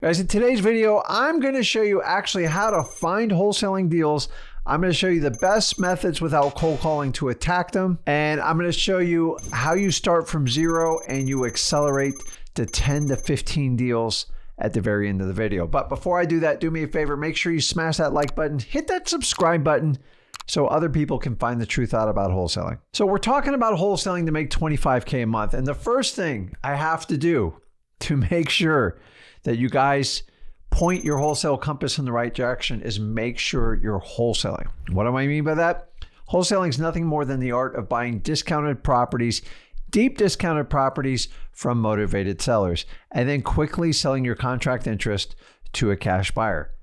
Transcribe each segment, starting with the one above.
Guys, in today's video, I'm going to show you actually how to find wholesaling deals. I'm going to show you the best methods without cold calling to attack them. And I'm going to show you how you start from zero and you accelerate to 10 to 15 deals at the very end of the video. But before I do that, do me a favor, make sure you smash that like button, hit that subscribe button so other people can find the truth out about wholesaling. So we're talking about wholesaling to make $25K a month. And the first thing I have to do to make sure that you guys point your wholesale compass in the right direction is make sure you're wholesaling. What do I mean by that? Wholesaling is nothing more than the art of buying discounted properties, deep discounted properties from motivated sellers, and then quickly selling your contract interest to a cash buyer.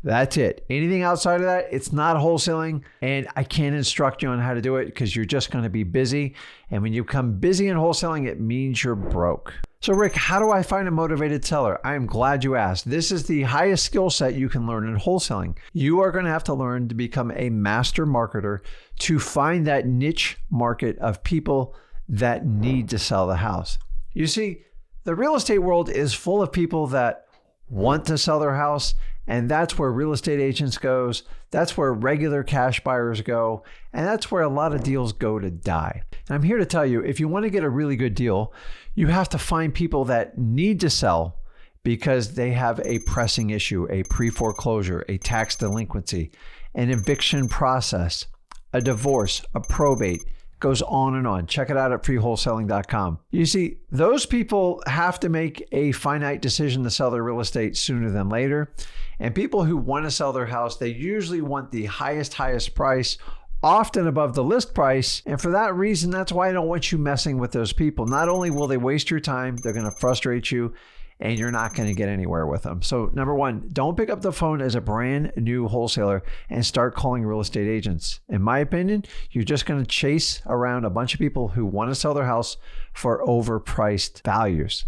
That's it. Anything outside of that, it's not wholesaling, and I can't instruct you on how to do it because you're just going to be busy. And when you become busy in wholesaling, it means you're broke. So Rick, how do I find a motivated seller? I am glad you asked. This is the highest skill set you can learn in wholesaling. You are going to have to learn to become a master marketer to find that niche market of people that need to sell the house. You see, the real estate world is full of people that want to sell their house, and that's where real estate agents goes. That's where regular cash buyers go. And that's where a lot of deals go to die. And I'm here to tell you, if you want to get a really good deal, you have to find people that need to sell because they have a pressing issue, a pre-foreclosure, a tax delinquency, an eviction process, a divorce, a probate. Goes on and on. Check it out at freewholesaling.com. You see, those people have to make a finite decision to sell their real estate sooner than later. And people who want to sell their house, they usually want the highest price, often above the list price. And for that reason, that's why I don't want you messing with those people. Not only will they waste your time, they're going to frustrate you, and you're not going to get anywhere with them. So number one, don't pick up the phone as a brand new wholesaler and start calling real estate agents. In my opinion, you're just going to chase around a bunch of people who want to sell their house for overpriced values.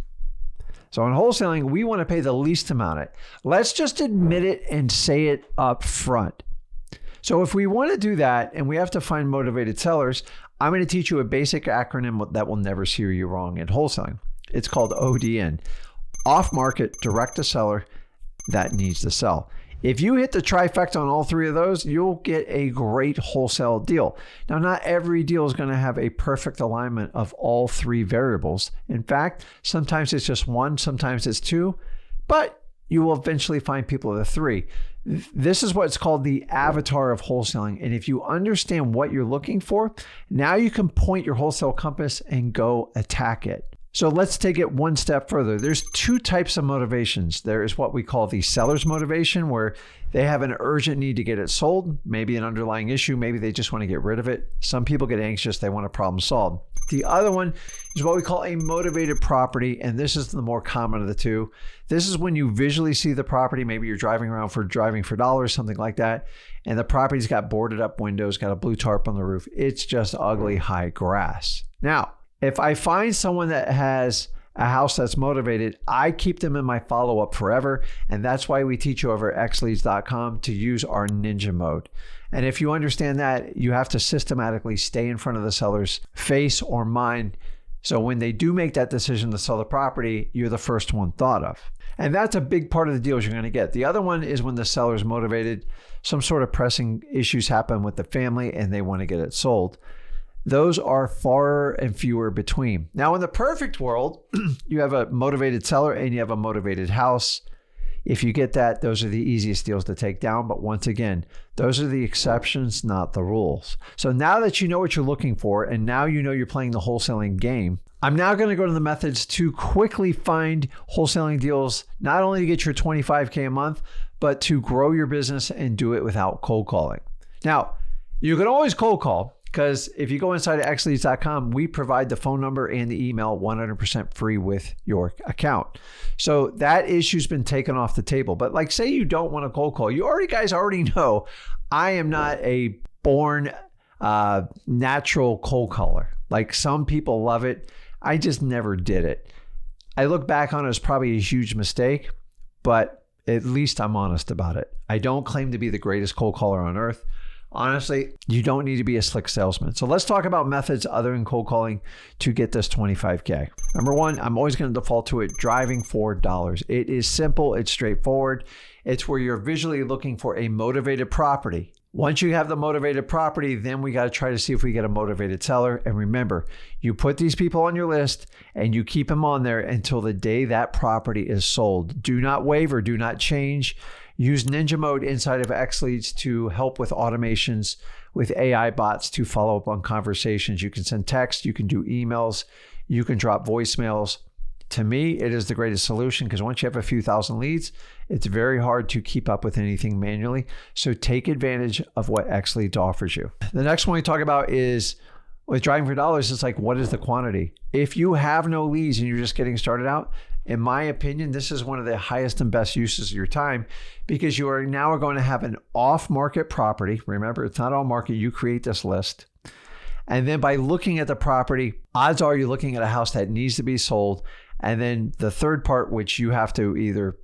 So in wholesaling, we want to pay the least amount. Let's just admit it and say it up front. So if we want to do that and we have to find motivated sellers, I'm going to teach you a basic acronym that will never steer you wrong in wholesaling. It's called ODN. Off-market, direct to seller that needs to sell. If you hit the trifecta on all three of those, you'll get a great wholesale deal. Now, not every deal is going to have a perfect alignment of all three variables. In fact, sometimes it's just one, sometimes it's two, but you will eventually find people of the three. This is what's called the avatar of wholesaling. And if you understand what you're looking for, now you can point your wholesale compass and go attack it. So let's take it one step further. There's two types of motivations. There is what we call the seller's motivation, where they have an urgent need to get it sold, maybe an underlying issue, maybe they just want to get rid of it. Some people get anxious, they want a problem solved. The other one is what we call a motivated property, and this is the more common of the two. This is when you visually see the property, maybe you're driving for dollars, something like that, and the property's got boarded up windows, got a blue tarp on the roof. It's just ugly high grass. Now, if I find someone that has a house that's motivated, I keep them in my follow-up forever. And that's why we teach you over at xleads.com to use our ninja mode. And if you understand that, you have to systematically stay in front of the seller's face or mind. So when they do make that decision to sell the property, you're the first one thought of. And that's a big part of the deals you're going to get. The other one is when the seller's motivated, some sort of pressing issues happen with the family and they want to get it sold. Those are far and fewer between. Now, in the perfect world, you have a motivated seller and you have a motivated house. If you get that, those are the easiest deals to take down. But once again, those are the exceptions, not the rules. So now that you know what you're looking for, and now you know you're playing the wholesaling game, I'm now going to go to the methods to quickly find wholesaling deals, not only to get your $25K a month, but to grow your business and do it without cold calling. Now, you can always cold call. Because if you go inside of xleads.com, we provide the phone number and the email 100% free with your account. So that issue's been taken off the table. But like, say you don't want to cold call. You guys already know I am not a born natural cold caller. Like, some people love it. I just never did it. I look back on it as probably a huge mistake, but at least I'm honest about it. I don't claim to be the greatest cold caller on earth. Honestly, you don't need to be a slick salesman. So let's talk about methods other than cold calling to get this 25K. Number one, I'm always going to default to it, driving for dollars. It is simple. It's straightforward. It's where you're visually looking for a motivated property. Once you have the motivated property, then we got to try to see if we get a motivated seller. And remember, you put these people on your list and you keep them on there until the day that property is sold. Do not waver, do not change. Use Ninja Mode inside of XLeads to help with automations with AI bots to follow up on conversations. You can send text, you can do emails, you can drop voicemails. To me, it is the greatest solution because once you have a few thousand leads, it's very hard to keep up with anything manually. So take advantage of what XLeads offers you. The next one we talk about is with driving for dollars. It's like, what is the quantity? If you have no leads and you're just getting started out, in my opinion, this is one of the highest and best uses of your time because you are now going to have an off-market property. Remember, it's not on market. You create this list. And then by looking at the property, odds are you're looking at a house that needs to be sold. And then the third part, which you have to either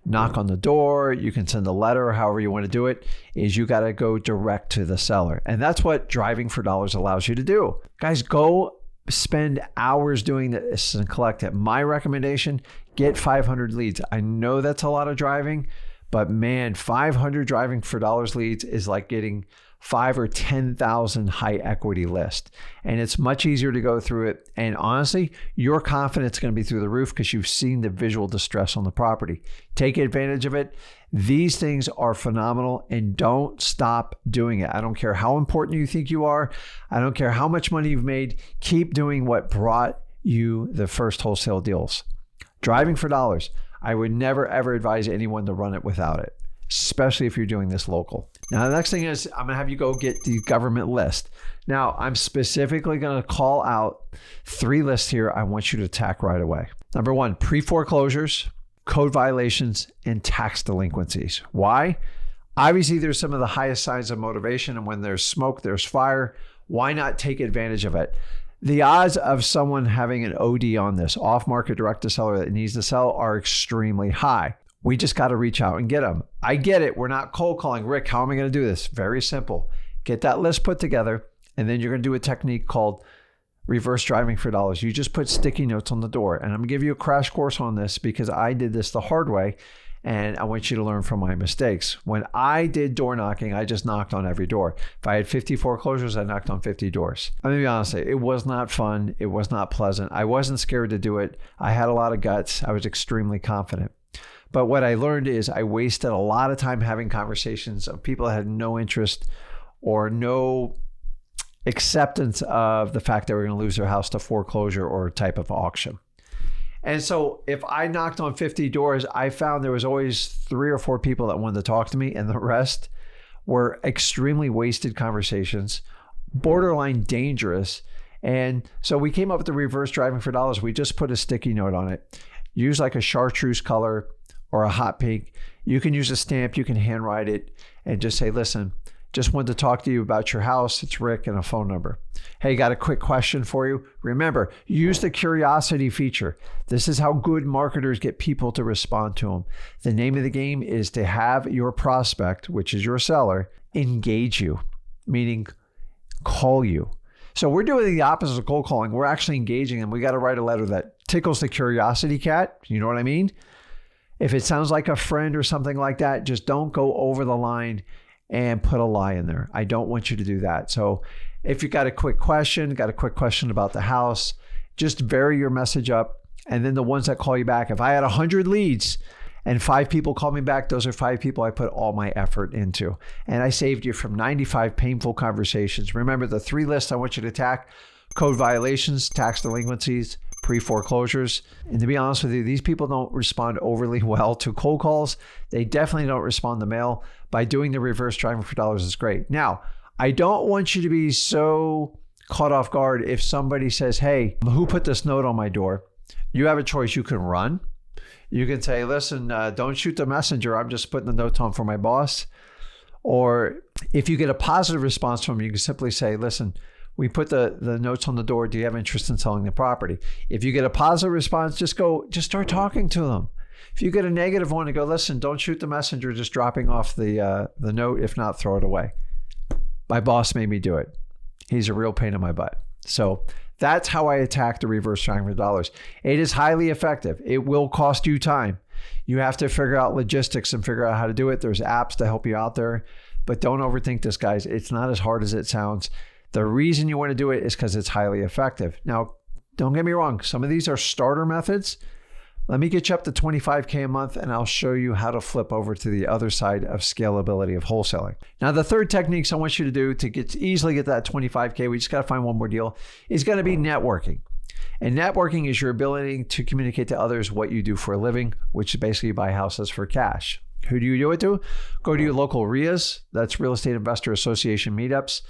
knock on the door, you can send a letter, however you want to do it, is you got to go direct to the seller. And that's what driving for dollars allows you to do. Guys, go spend hours doing this and collect it. My recommendation, get 500 leads. I know that's a lot of driving, but man, 500 driving for dollars leads is like getting 5 or 10,000 high equity list. And it's much easier to go through it. And honestly, your confidence is going to be through the roof because you've seen the visual distress on the property. Take advantage of it. These things are phenomenal and don't stop doing it. I don't care how important you think you are. I don't care how much money you've made. Keep doing what brought you the first wholesale deals. Driving for dollars. I would never, ever advise anyone to run it without it, especially if you're doing this local. Now, the next thing is I'm going to have you go get the government list. Now, I'm specifically going to call out 3 lists here I want you to attack right away. Number 1, pre-foreclosures, code violations, and tax delinquencies. Why? Obviously, there's some of the highest signs of motivation, and when there's smoke, there's fire. Why not take advantage of it? The odds of someone having an OD on this, off-market direct-to-seller that needs to sell, are extremely high. We just got to reach out and get them. I get it. We're not cold calling. Rick, how am I going to do this? Very simple. Get that list put together, and then you're going to do a technique called reverse driving for dollars. You just put sticky notes on the door, and I'm going to give you a crash course on this because I did this the hard way, and I want you to learn from my mistakes. When I did door knocking, I just knocked on every door. If I had 50 foreclosures, I knocked on 50 doors. I'm going to be honest, it was not fun. It was not pleasant. I wasn't scared to do it. I had a lot of guts. I was extremely confident. But what I learned is I wasted a lot of time having conversations of people that had no interest or no acceptance of the fact that we're going to lose their house to foreclosure or type of auction. And so if I knocked on 50 doors, I found there was always 3 or 4 people that wanted to talk to me, and the rest were extremely wasted conversations, borderline dangerous. And so we came up with the reverse driving for dollars. We just put a sticky note on it. Use like a chartreuse color or a hot pink. You can use a stamp, you can handwrite it, and just say, listen, just wanted to talk to you about your house. It's Rick, and a phone number. Hey, got a quick question for you. Remember, use the curiosity feature. This is how good marketers get people to respond to them. The name of the game is to have your prospect, which is your seller, engage you, meaning call you. So we're doing the opposite of cold calling. We're actually engaging them. We got to write a letter that tickles the curiosity cat. You know what I mean? If it sounds like a friend or something like that, just don't go over the line and put a lie in there. I don't want you to do that. So if you got a quick question about the house, just vary your message up. And then the ones that call you back, if I had 100 leads and 5 people call me back, those are 5 people I put all my effort into. And I saved you from 95 painful conversations. Remember the 3 lists I want you to attack: code violations, tax delinquencies, pre-foreclosures. And to be honest with you, these people don't respond overly well to cold calls. They definitely don't respond to mail. By doing the reverse driving for dollars is great. Now, I don't want you to be so caught off guard if somebody says, hey, who put this note on my door? You have a choice. You can run. You can say, listen, don't shoot the messenger. I'm just putting the notes on for my boss. Or if you get a positive response from them, you can simply say, listen, we put the notes on the door. Do you have interest in selling the property? If you get a positive response, just start talking to them. If you get a negative one, go, listen, don't shoot the messenger, just dropping off the note. If not, throw it away. My boss made me do it. He's a real pain in my butt. So that's how I attack the reverse triangle dollars. It is highly effective. It will cost you time. You have to figure out logistics and figure out how to do it. There's apps to help you out there, but don't overthink this, guys. It's not as hard as it sounds. The reason you want to do it is because it's highly effective. Now, don't get me wrong. Some of these are starter methods. Let me get you up to 25K a month and I'll show you how to flip over to the other side of scalability of wholesaling. Now, the third technique I want you to do to easily get that 25K, we just got to find one more deal, is going to be networking. And networking is your ability to communicate to others what you do for a living, which is basically buy houses for cash. Who do you do it to? Go to your local RIAs, that's Real Estate Investor Association meetups.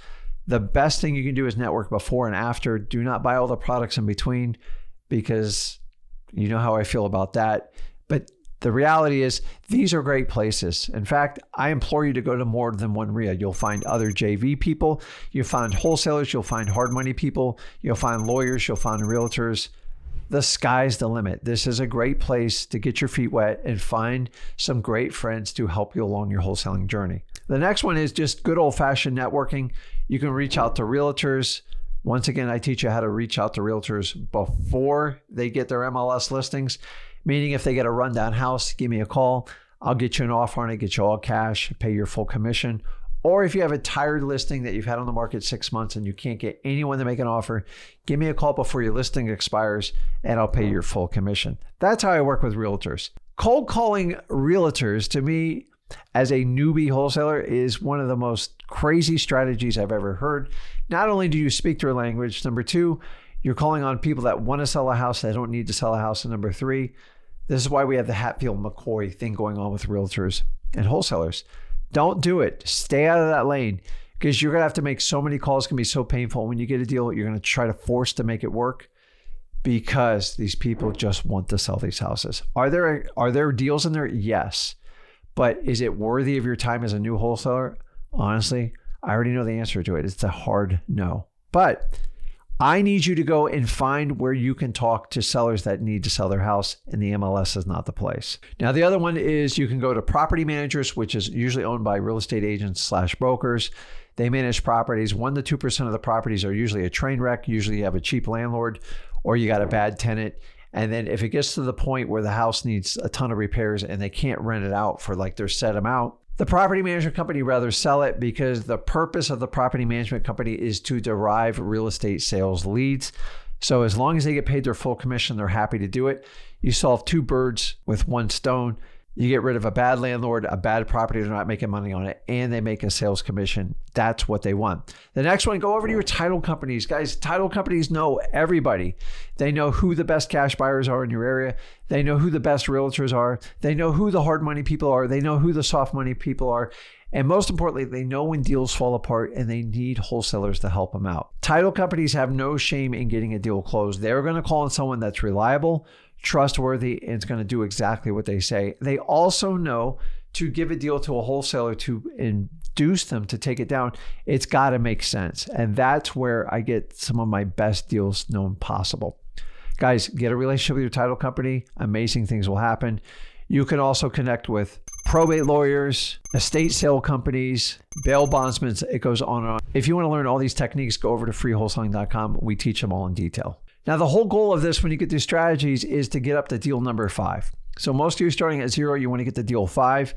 The best thing you can do is network before and after. Do not buy all the products in between, because you know how I feel about that. But the reality is these are great places. In fact, I implore you to go to more than one RIA. You'll find other JV people. You'll find wholesalers. You'll find hard money people. You'll find lawyers. You'll find realtors. The sky's the limit. This is a great place to get your feet wet and find some great friends to help you along your wholesaling journey. The next one is just good old-fashioned networking. You can reach out to realtors. Once again, I teach you how to reach out to realtors before they get their MLS listings, meaning if they get a rundown house, give me a call. I'll get you an offer on it, get you all cash, pay your full commission. Or if you have a tired listing that you've had on the market 6 months and you can't get anyone to make an offer, give me a call before your listing expires and I'll pay your full commission. That's how I work with realtors. Cold calling realtors, to me, as a newbie wholesaler, is one of the most crazy strategies I've ever heard. Not only do you speak their language, number two, you're calling on people that want to sell a house, that don't need to sell a house, and number three, this is why we have the Hatfield-McCoy thing going on with realtors and wholesalers. Don't do it. Stay out of that lane, because you're going to have to make so many calls. It's going to be so painful. When you get a deal, you're going to try to force to make it work because these people just want to sell these houses. Are there deals in there? Yes. But is it worthy of your time as a new wholesaler? Honestly, I already know the answer to it. It's a hard no. But I need you to go and find where you can talk to sellers that need to sell their house, and the MLS is not the place. Now, the other one is you can go to property managers, which is usually owned by real estate agents / brokers. They manage properties. 1% to 2% of the properties are usually a train wreck. Usually you have a cheap landlord or you got a bad tenant. And then if it gets to the point where the house needs a ton of repairs and they can't rent it out for like their set amount, the property management company rather sell it, because the purpose of the property management company is to derive real estate sales leads. So as long as they get paid their full commission, they're happy to do it. You solve two birds with one stone. You get rid of a bad landlord, a bad property, they're not making money on it, and they make a sales commission. That's what they want. The next one, go over to your title companies. Guys, title companies know everybody. They know who the best cash buyers are in your area. They know who the best realtors are. They know who the hard money people are. They know who the soft money people are. And most importantly, they know when deals fall apart and they need wholesalers to help them out. Title companies have no shame in getting a deal closed. They're going to call on someone that's reliable, trustworthy, and it's going to do exactly what they say. They also know to give a deal to a wholesaler to induce them to take it down, it's got to make sense. And that's where I get some of my best deals known possible. Guys, get a relationship with your title company. Amazing things will happen. You can also connect with probate lawyers, estate sale companies, bail bondsmen. It goes on and on. If you want to learn all these techniques, go over to freewholesaling.com. We teach them all in detail. Now, the whole goal of this, when you get these strategies, is to get up to deal number 5. So most of you starting at 0, you want to get to deal 5.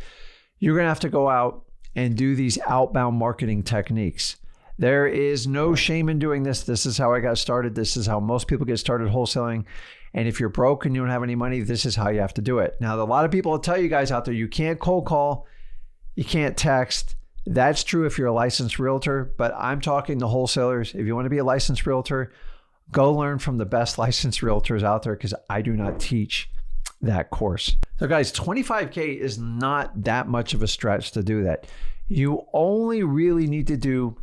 You're going to have to go out and do these outbound marketing techniques. There is no shame in doing this. This is how I got started. This is how most people get started wholesaling. And if you're broke and you don't have any money, this is how you have to do it. Now, a lot of people will tell you guys out there, you can't cold call, you can't text. That's true if you're a licensed realtor, but I'm talking to wholesalers. If you want to be a licensed realtor, go learn from the best licensed realtors out there, because I do not teach that course. So guys, 25K is not that much of a stretch to do that. You only really need to do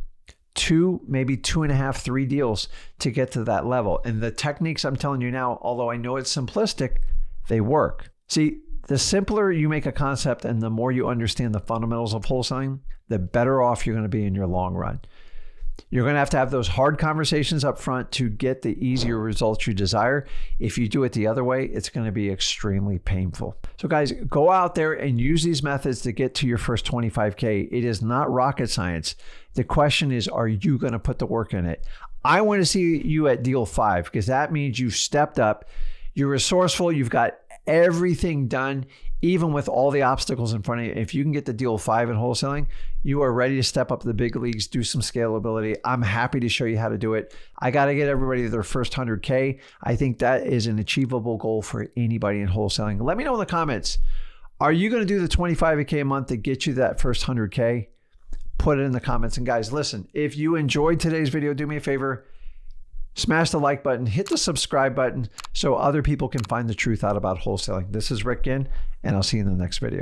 2, maybe 2.5, 3 deals to get to that level. And the techniques I'm telling you now, although I know it's simplistic, they work. See, the simpler you make a concept and the more you understand the fundamentals of wholesaling, the better off you're going to be in your long run. You're going to have those hard conversations up front to get the easier results you desire. If you do it the other way, it's going to be extremely painful. So guys, go out there and use these methods to get to your first 25K. It is not rocket science. The question is, are you going to put the work in it? I want to see you at deal 5 because that means you've stepped up. You're resourceful. You've got everything done, even with all the obstacles in front of you. If you can get to deal 5 in wholesaling, you are ready to step up to the big leagues, do some scalability. I'm happy to show you how to do it. I got to get everybody to their first 100K. I think that is an achievable goal for anybody in wholesaling. Let me know in the comments. Are you going to do the 25K a month to get you that first 100K? Put it in the comments. And guys, listen, if you enjoyed today's video, do me a favor. Smash the like button, hit the subscribe button so other people can find the truth out about wholesaling. This is Rick Ginn, and I'll see you in the next video.